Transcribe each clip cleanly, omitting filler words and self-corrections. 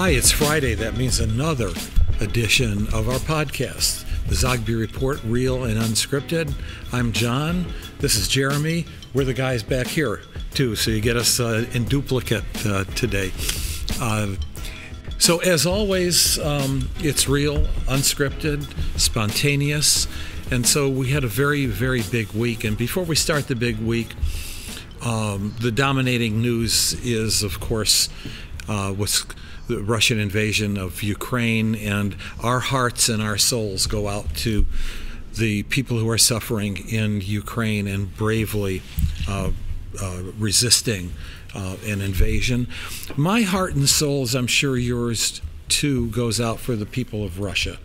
Hi, it's Friday. That means another edition of our podcast, the Zogby Report, Real and Unscripted. I'm John. This is Jeremy. We're the guys back here, too, so you get us in duplicate today. So as always, it's real, unscripted, spontaneous, and so we had a very, very big week. And before we start the big week, the dominating news is, of course, what's the Russian invasion of Ukraine, and our hearts and our souls go out to the people who are suffering in Ukraine and bravely resisting an invasion. My heart and soul, as I'm sure yours too, goes out for the people of Russia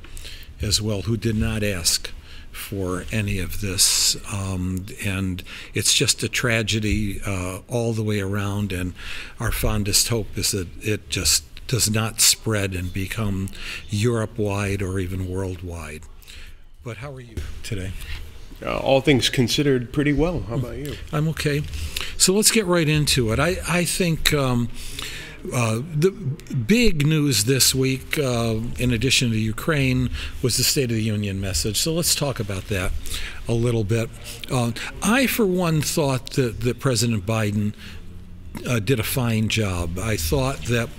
as well, who did not ask for any of this, and it's just a tragedy all the way around, and our fondest hope is that it just does not spread and become Europe-wide or even worldwide. But how are you today? All things considered, pretty well. How about you? I'm okay. So let's get right into it. I think the big news this week, in addition to Ukraine, was the State of the Union message. So let's talk about that a little bit. I, for one, thought that President Biden did a fine job. I thought that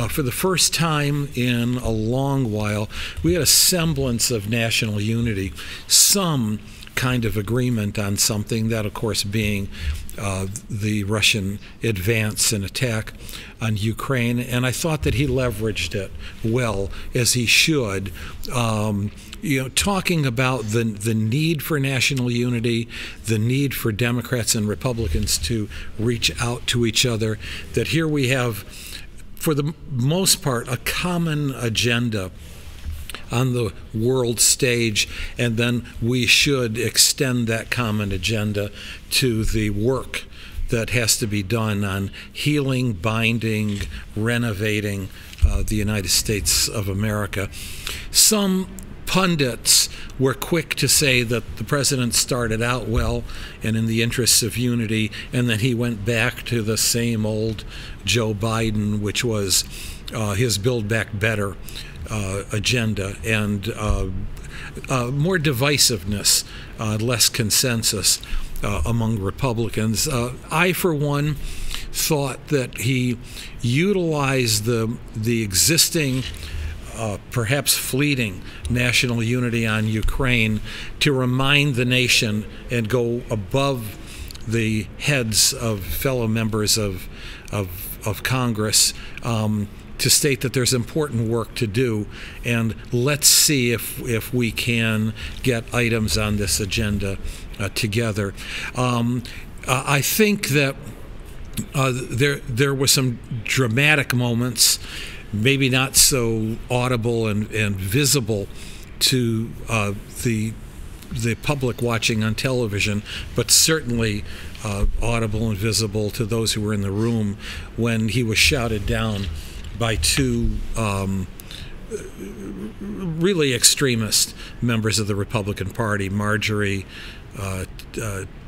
for the first time in a long while, we had a semblance of national unity, some kind of agreement on something, that of course being the Russian advance and attack on Ukraine, and I thought that he leveraged it well, as he should. Talking about the need for national unity, the need for Democrats and Republicans to reach out to each other, that here we have, for the most part, a common agenda on the world stage, and then we should extend that common agenda to the work that has to be done on healing, binding, renovating the United States of America. Some pundits were quick to say that the president started out well and in the interests of unity, and then he went back to the same old Joe Biden, which was his Build Back Better agenda, and more divisiveness, less consensus among Republicans. I, for one, thought that he utilized the existing perhaps fleeting national unity on Ukraine to remind the nation and go above the heads of fellow members of Congress to state that there's important work to do, and let's see if we can get items on this agenda together. I think that there were some dramatic moments, maybe not so audible and visible to the public watching on television, but certainly audible and visible to those who were in the room when he was shouted down by two really extremist members of the Republican Party, Marjorie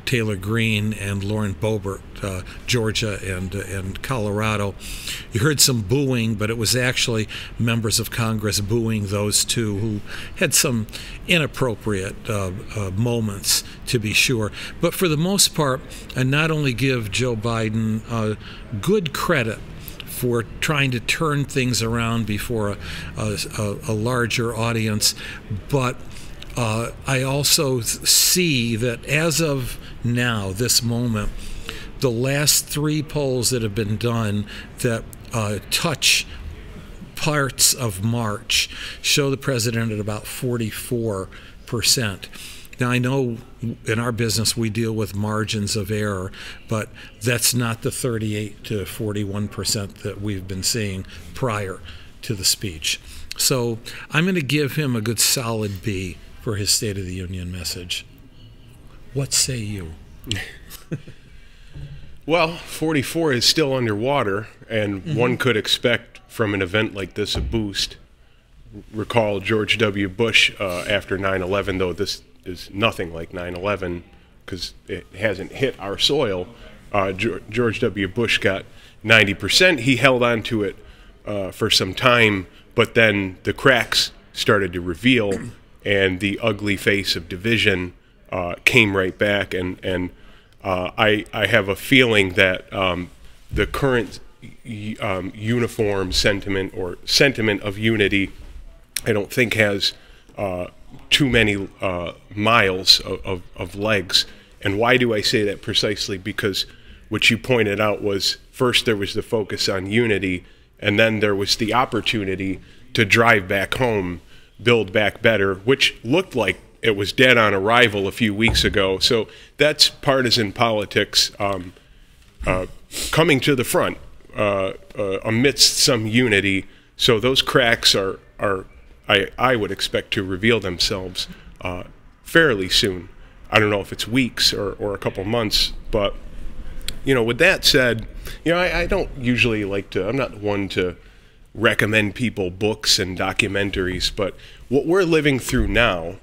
Taylor Greene and Lauren Boebert, Georgia and Colorado. You heard some booing, but it was actually members of Congress booing those two who had some inappropriate moments, to be sure. But for the most part, I not only give Joe Biden good credit for trying to turn things around before a larger audience, but I also see that as of now, this moment, the last three polls that have been done that touch parts of March show the president at about 44%. Now, I know in our business we deal with margins of error, but that's not the 38 to 41% that we've been seeing prior to the speech. So I'm going to give him a good solid B for his State of the Union message. What say you? Well, 44 is still underwater, and one could expect from an event like this a boost. Recall George W. Bush after 9/11, though this is nothing like 9/11 because it hasn't hit our soil. George W. Bush got 90%. He held on to it for some time, but then the cracks started to reveal, and the ugly face of division came right back. And I have a feeling that the current uniform sentiment or sentiment of unity, I don't think has too many miles of legs. And why do I say that precisely? Because what you pointed out was, first there was the focus on unity, and then there was the opportunity to drive back home, build back better, which looked like it was dead on arrival a few weeks ago. So that's partisan politics coming to the front amidst some unity. So those cracks are I would expect to reveal themselves fairly soon. I don't know if it's weeks or a couple months, but with that said, I don't usually like to, I'm not one to recommend people books and documentaries, but what we're living through now,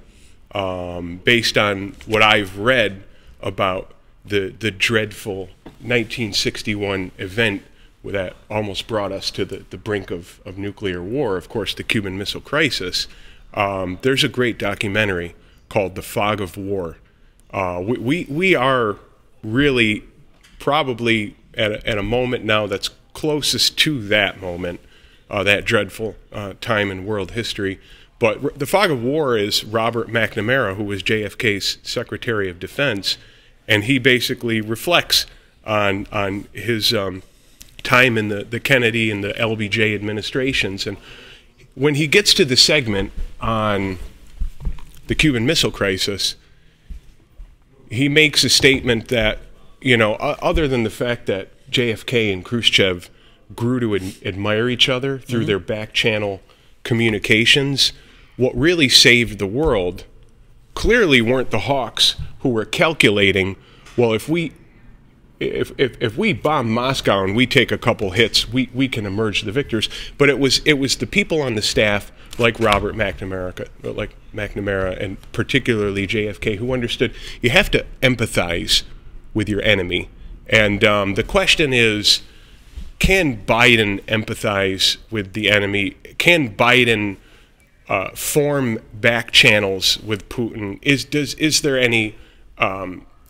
based on what I've read about the dreadful 1961 event that almost brought us to the brink of nuclear war, of course, the Cuban Missile Crisis, there's a great documentary called The Fog of War. We are really probably at a moment now that's closest to that moment, that dreadful time in world history. But the Fog of War is Robert McNamara, who was JFK's Secretary of Defense, and he basically reflects on his time in the Kennedy and the LBJ administrations. And when he gets to the segment on the Cuban Missile Crisis, he makes a statement that, other than the fact that JFK and Khrushchev grew to admire each other through their back channel communications, what really saved the world clearly weren't the hawks who were calculating, well, if we bomb Moscow and we take a couple hits, we can emerge the victors. But it was the people on the staff like Robert McNamara, and particularly JFK, who understood you have to empathize with your enemy. And the question is, can Biden empathize with the enemy? Can Biden form back channels with Putin? Is there any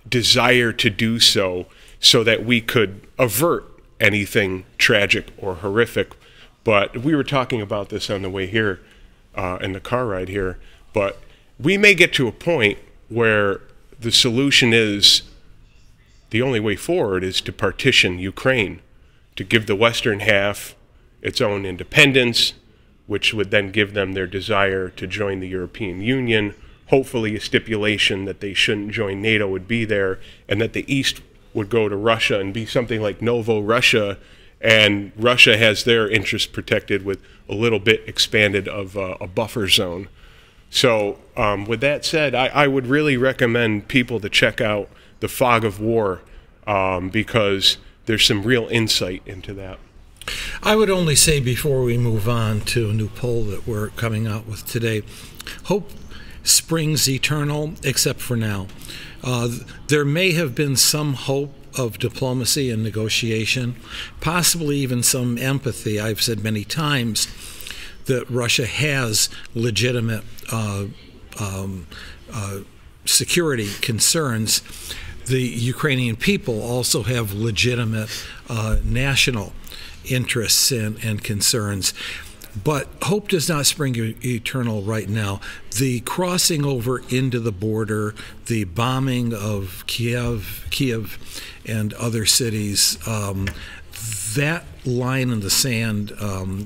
desire to do so that we could avert anything tragic or horrific? But we were talking about this on the way here, in the car ride here, but we may get to a point where the solution is, the only way forward is to partition Ukraine, to give the western half its own independence, which would then give them their desire to join the European Union. Hopefully a stipulation that they shouldn't join NATO would be there, and that the East would go to Russia and be something like Novo Russia, and Russia has their interests protected with a little bit expanded of a buffer zone. So with that said, I would really recommend people to check out The Fog of War, because there's some real insight into that. I would only say, before we move on to a new poll that we're coming out with today, hope springs eternal, except for now. There may have been some hope of diplomacy and negotiation, possibly even some empathy. I've said many times that Russia has legitimate security concerns. The Ukrainian people also have legitimate national interests and concerns. But hope does not spring eternal right now. The crossing over into the border, the bombing of Kiev and other cities, that line in the sand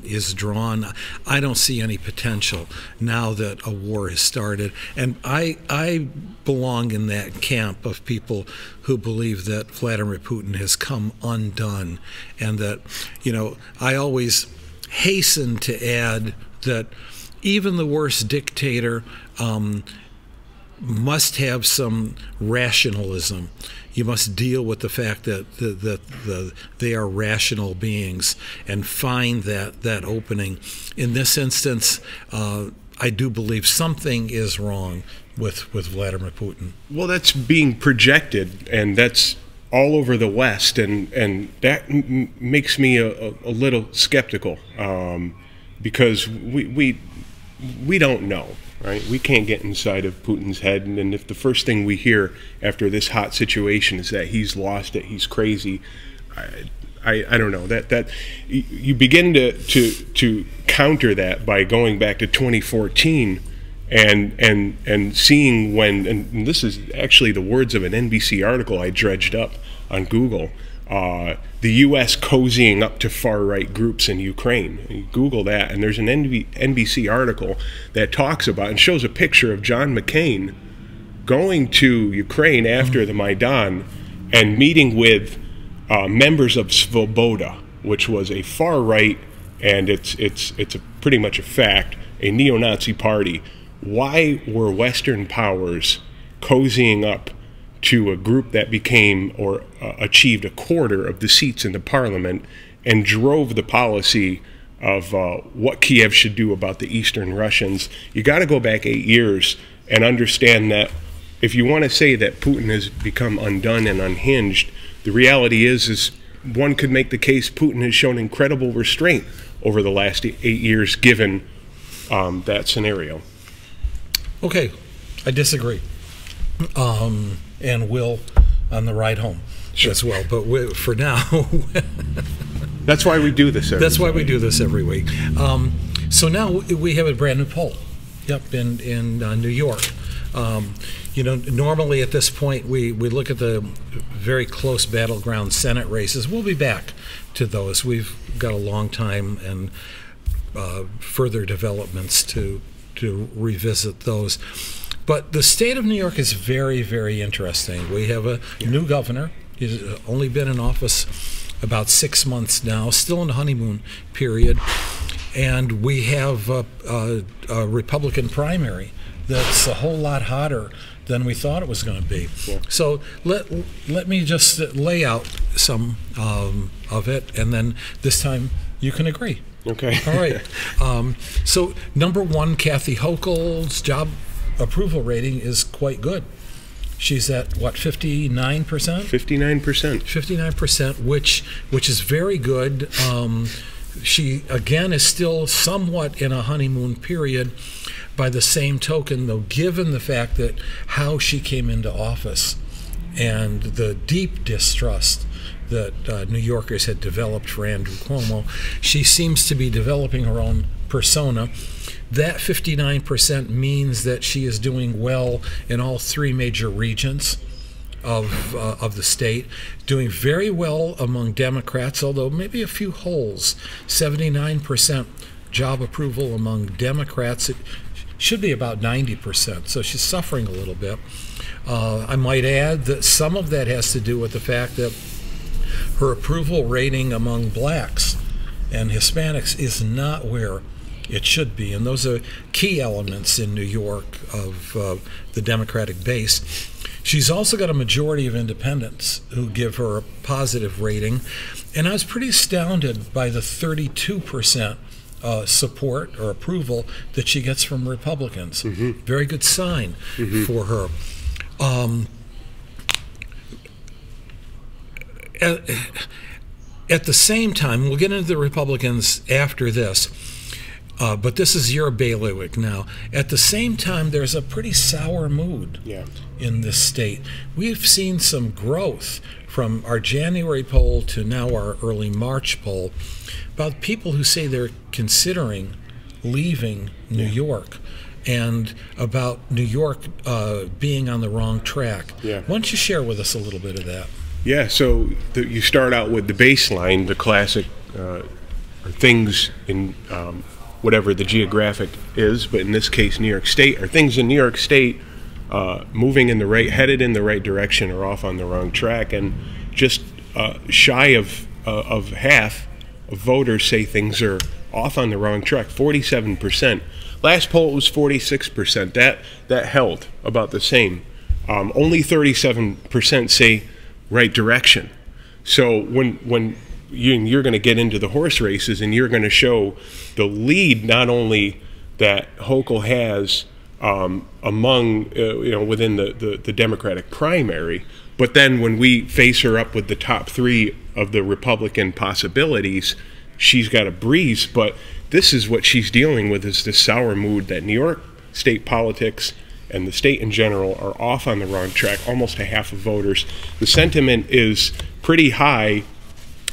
is drawn. I don't see any potential now that a war has started. And I belong in that camp of people who believe that Vladimir Putin has come undone, and that, I always hasten to add that even the worst dictator must have some rationalism. You must deal with the fact that they are rational beings and find that opening. In this instance, I do believe something is wrong with Vladimir Putin. Well, that's being projected, and that's all over the West, and that makes me a little skeptical, because we don't know, right? We can't get inside of Putin's head, and if the first thing we hear after this hot situation is that he's lost it, he's crazy, I don't know, that you begin to counter that by going back to 2014 and seeing when, and this is actually the words of an NBC article I dredged up on Google, the U.S. cozying up to far-right groups in Ukraine. You Google that, and there's an NBC article that talks about and shows a picture of John McCain going to Ukraine after the Maidan and meeting with members of Svoboda, which was a far-right, and it's pretty much a fact, a neo-Nazi party. Why were Western powers cozying up to a group that became or achieved a quarter of the seats in the parliament and drove the policy of what Kiev should do about the Eastern Russians? You got to go back 8 years and understand that if you want to say that Putin has become undone and unhinged, the reality is one could make the case Putin has shown incredible restraint over the last 8 years given that scenario. Okay, I disagree, and will on the ride home as well. But for now, that's why we do this. That's why we do this every week. So now we have a brand new poll. Yep, in New York. You know, normally at this point we look at the very close battleground Senate races. We'll be back to those. We've got a long time and further developments to revisit those. But the state of New York is very, very interesting. We have a new governor. He's only been in office about 6 months now, still in the honeymoon period. And we have a Republican primary that's a whole lot hotter than we thought it was going to be. Yeah. So let me just lay out some of it, and then this time you can agree. Okay. All right. So number one, Kathy Hochul's job approval rating is quite good. She's at what, 59%? 59%. 59%, which is very good. She again is still somewhat in a honeymoon period. By the same token, though, given the fact that how she came into office and the deep distrust that New Yorkers had developed for Andrew Cuomo, she seems to be developing her own persona. That 59% means that she is doing well in all three major regions of the state, doing very well among Democrats, although maybe a few holes. 79% job approval among Democrats. It should be about 90%, so she's suffering a little bit. I might add that some of that has to do with the fact that her approval rating among blacks and Hispanics is not where it should be, and those are key elements in New York of the Democratic base. She's also got a majority of independents who give her a positive rating, and I was pretty astounded by the 32% support or approval that she gets from Republicans. Mm-hmm. Very good sign for her. At the same time, we'll get into the Republicans after this, but this is your bailiwick now. At the same time, there's a pretty sour mood in this state. We've seen some growth from our January poll to now our early March poll about people who say they're considering leaving New York, and about New York being on the wrong track. Why don't you share with us a little bit of that? Yeah, so you start out with the baseline, the classic things in whatever the geographic is, but in this case New York State, are things in New York State moving in the right, headed in the right direction, or off on the wrong track. And just shy of half of voters say things are off on the wrong track. 47%. Last poll was 46%. That held about the same. Only 37% say right direction. So when you're going to get into the horse races, and you're going to show the lead not only that Hulkel has among within the Democratic primary, But then when we face her up with the top 3 of the Republican possibilities, she's got a breeze. But this is what she's dealing with, is this sour mood that New York state politics and the state in general are off on the wrong track. Almost a half of voters. The sentiment is pretty high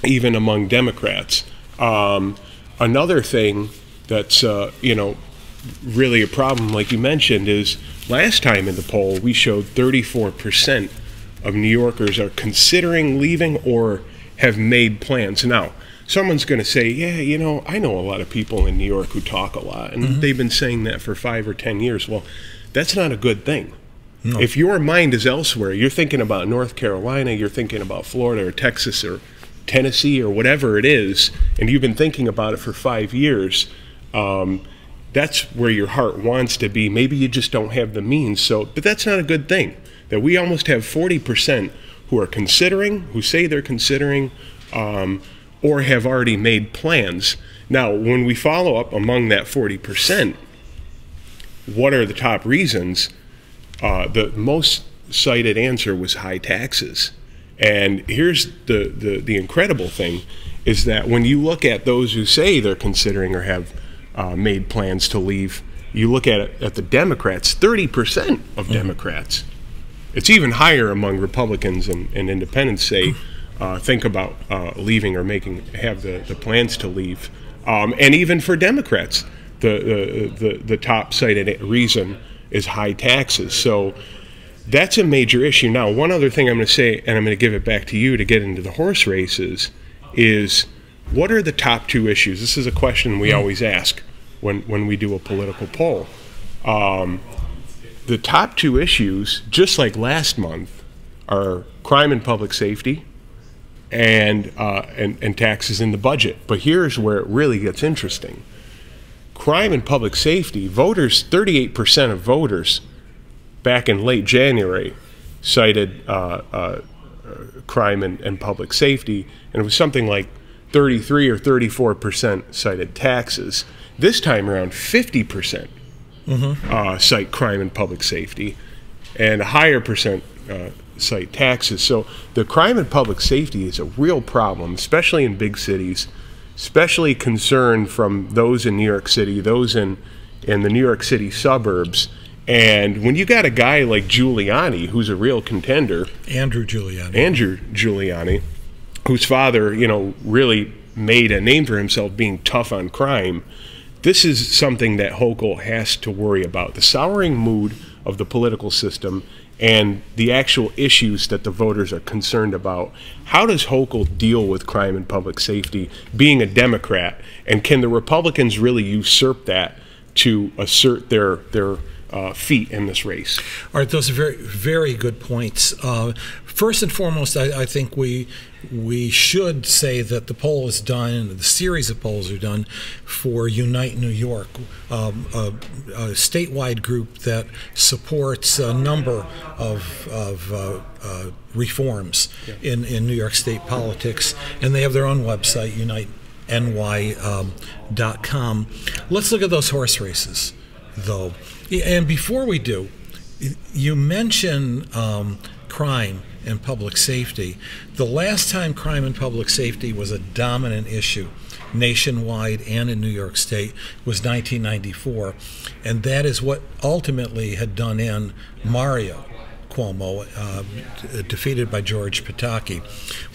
even among Democrats. Another thing that's really a problem, like you mentioned, is last time in the poll we showed 34% of New Yorkers are considering leaving or have made plans. Now, someone's going to say, yeah, I know a lot of people in New York who talk a lot, and they've been saying that for 5 or 10 years. Well, that's not a good thing. No. If your mind is elsewhere, you're thinking about North Carolina, you're thinking about Florida or Texas or Tennessee or whatever it is, and you've been thinking about it for 5 years, that's where your heart wants to be. Maybe you just don't have the means. But that's not a good thing. That we almost have 40% who are considering, who say they're considering, or have already made plans. Now, when we follow up among that 40%, what are the top reasons? The most cited answer was high taxes. And here's the incredible thing, is that when you look at those who say they're considering or have made plans to leave, you look at the Democrats, 30% of Democrats. It's even higher among Republicans and independents say think about leaving or have the plans to leave. And even for Democrats, the top cited reason is high taxes. So that's a major issue. Now, one other thing I'm going to say, and I'm going to give it back to you to get into the horse races, is what are the top 2 issues? This is a question we always ask when we do a political poll. The top 2 issues, just like last month, are crime and public safety and taxes in the budget. But here's where it really gets interesting. Crime and public safety, voters, 38% of voters back in late January cited crime and public safety, and it was something like 33 or 34% cited taxes. This time around, 50% cite crime and public safety, and a higher percent cite taxes. So the crime and public safety is a real problem, especially in big cities, especially concern from those in New York City, those in the New York City suburbs. And when you got a guy like Giuliani, who's a real contender, Andrew Giuliani, whose father, really made a name for himself being tough on crime, this is something that Hulkel has to worry about. The souring mood of the political system and the actual issues that the voters are concerned about. How does Hulkel deal with crime and public safety, being a Democrat? And can the Republicans really usurp that to assert their feet in this race? All right, those are very, very good points. First and foremost, I think we should say that the poll is done, the series of polls are done for Unite New York, a statewide group that supports a number of reforms in New York State politics, and they have their own website, uniteny.com. Let's look at those horse races, though. And before we do, you mention crime and public safety. The last time crime and public safety was a dominant issue nationwide and in New York State was 1994, and that is what ultimately had done in Mario Cuomo, defeated by George Pataki.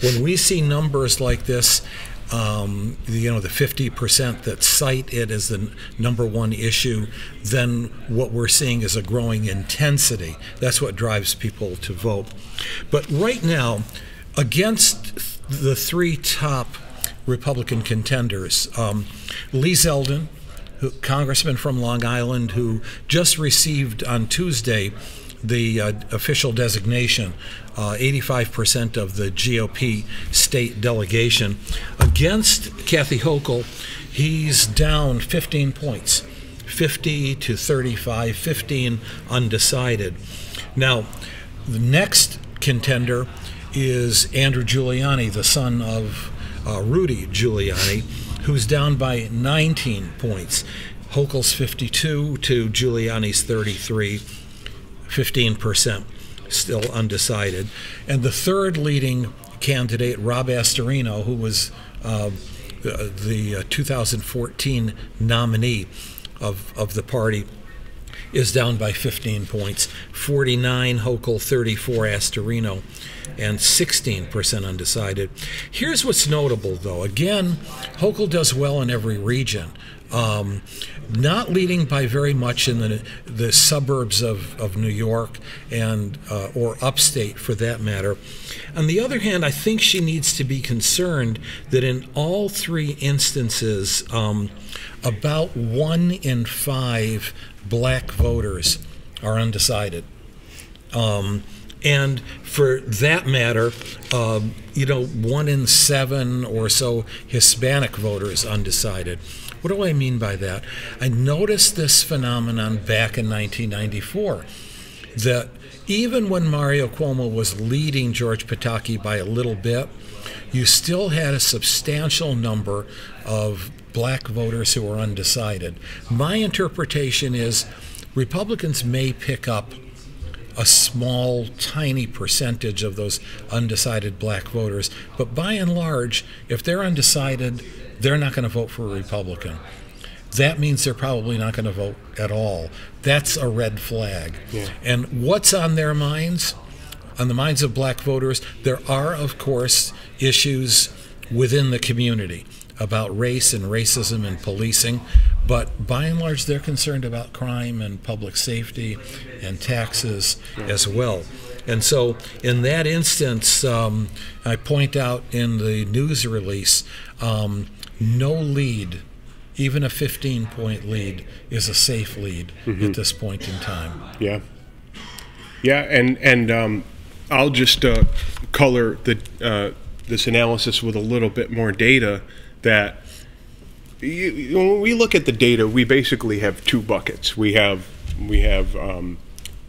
When we see numbers like this, the 50% that cite it as the #1 issue, then what we're seeing is a growing intensity. That's what drives people to vote. But right now, against the 3 top Republican contenders, Lee Zeldin, congressman from Long Island, who just received on Tuesday the official designation, 85% of the GOP state delegation. Against Kathy Hochul, he's down 15 points, 50 to 35, 15 undecided. Now, the next contender is Andrew Giuliani, the son of Rudy Giuliani, who's down by 19 points. Hochul's 52 to Giuliani's 33, 15%. still undecided. And the third leading candidate, Rob Astorino, who was the 2014 nominee of the party, is down by 15 points. 49 Hochul, 34 Astorino, and 16% undecided. Here's what's notable, though. Again, Hochul does well in every region. Not leading by very much in the suburbs of New York and or upstate, for that matter. On the other hand, I think she needs to be concerned that in all three instances, about 1 in 5 black voters are undecided. And for that matter, 1 in 7 or so Hispanic voters undecided. What do I mean by that? I noticed this phenomenon back in 1994, that even when Mario Cuomo was leading George Pataki by a little bit, you still had a substantial number of black voters who were undecided. My interpretation is Republicans may pick up a small, tiny percentage of those undecided black voters, but by and large, if they're undecided, they're not going to vote for a Republican. That means they're probably not going to vote at all. That's a red flag. Yeah. And what's on their minds? On the minds of black voters, there are, of course, issues within the community about race and racism and policing, but by and large, they're concerned about crime and public safety and taxes as well. And so in that instance, I point out in the news release, no lead, even a 15-point lead, is a safe lead at this point in time. Yeah. Yeah, and I'll just color this analysis with a little bit more data. That when we look at the data, we basically have two buckets. We have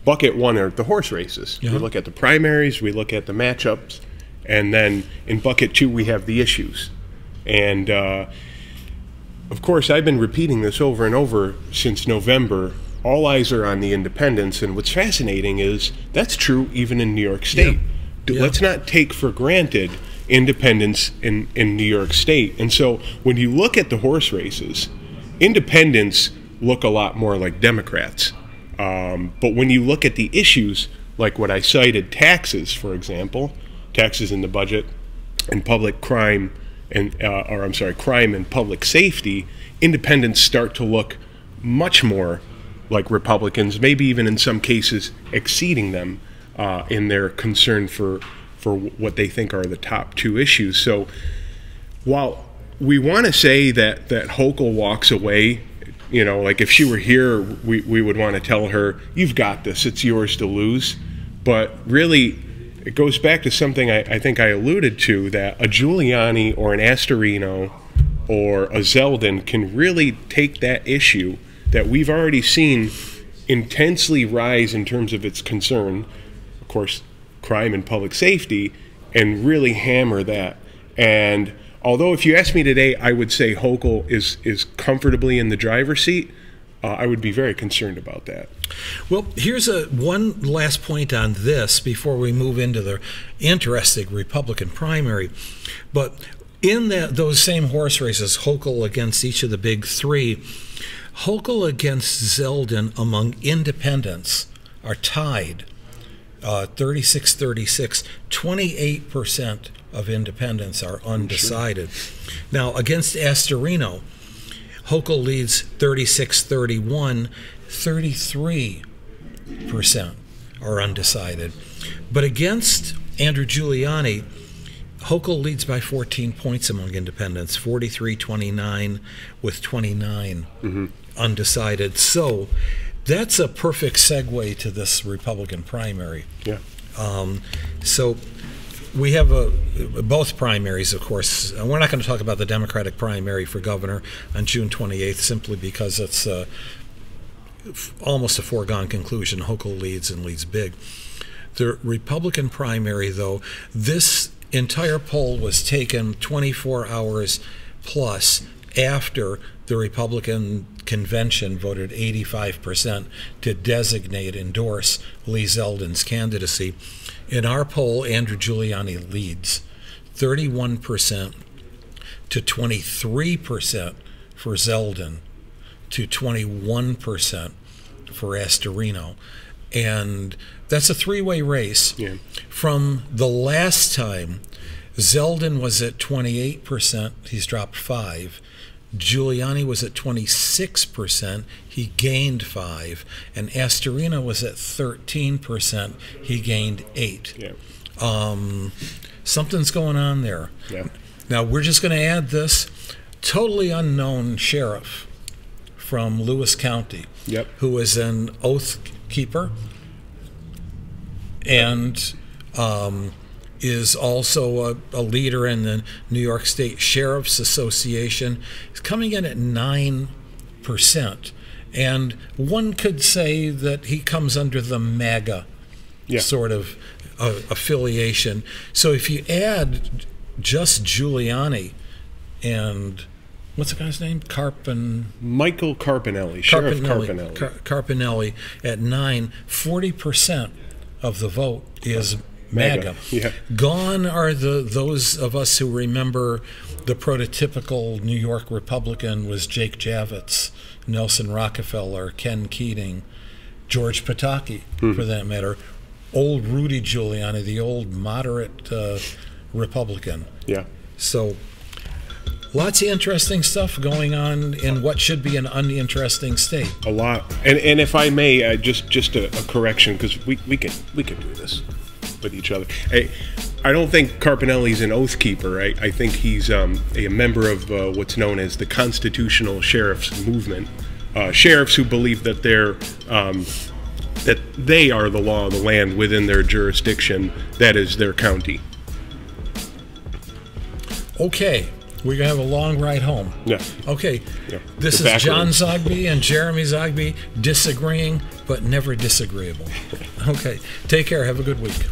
bucket one are the horse races. We look at the primaries, we look at the matchups, and then in bucket two we have the issues. And of course, I've been repeating this over and over since November. All eyes are on the independents, and what's fascinating is that's true even in New York State. Let's not take for granted independents in New York State. And so when you look at the horse races, independents look a lot more like Democrats. But when you look at the issues, like what I cited, taxes, for example, taxes in the budget, and public crime, and crime and public safety, independents start to look much more like Republicans, maybe even in some cases exceeding them in their concern for what they think are the top two issues. So while we want to say that Hochul walks away, like if she were here, we would want to tell her, you've got this, it's yours to lose. But really, it goes back to something I think I alluded to, that a Giuliani or an Astorino or a Zeldin can really take that issue that we've already seen intensely rise in terms of its concern, of course, crime and public safety, and really hammer that. And although if you ask me today, I would say Hochul is comfortably in the driver's seat, I would be very concerned about that. Well, here's one last point on this before we move into the interesting Republican primary. But in those same horse races, Hochul against each of the big three, Hulkel against Zeldin among independents are tied, 36-36. 28% of independents are undecided. Sure. Now, against Astorino, Hulkel leads 36-31. 33% are undecided. But against Andrew Giuliani, Hulkel leads by 14 points among independents, 43-29 with 29 undecided. So that's a perfect segue to this Republican primary. Yeah. So we have both primaries, of course. We're not going to talk about the Democratic primary for governor on June 28th simply because it's almost a foregone conclusion. Hochul leads and leads big. The Republican primary, though, this entire poll was taken 24 hours plus after the Republican convention voted 85% to designate, endorse Lee Zeldin's candidacy. In our poll, Andrew Giuliani leads 31% to 23% for Zeldin to 21% for Astorino. And that's a three-way race. Yeah. From the last time, Zeldin was at 28%, he's dropped 5. Giuliani was at 26%, he gained 5. And Astorino was at 13%, he gained 8. Yeah. Something's going on there. Yeah. Now, we're just going to add this totally unknown sheriff from Lewis County, Yep. who is an oath keeper and is also a leader in the New York State Sheriff's Association. He's coming in at 9%. And one could say that he comes under the MAGA sort of affiliation. So if you add just Giuliani and what's the guy's name? Michael Carpinelli, Sheriff Carpinelli. Carpinelli at 9, 40% of the vote is MAGA. Yeah. Gone are those of us who remember the prototypical New York Republican was Jake Javits, Nelson Rockefeller, Ken Keating, George Pataki, for that matter, old Rudy Giuliani, the old moderate Republican. Yeah. So lots of interesting stuff going on in what should be an uninteresting state. A lot. And if I may, just a correction, because we can do this with each other. I don't think Carpinelli's an oath keeper. I think he's a member of what's known as the Constitutional Sheriffs Movement. Sheriffs who believe that that they are the law of the land within their jurisdiction, that is their county. Okay. We're going to have a long ride home. Yeah. Okay. Yeah. This is John Zogby and Jeremy Zogby disagreeing, but never disagreeable. Okay. Take care. Have a good week.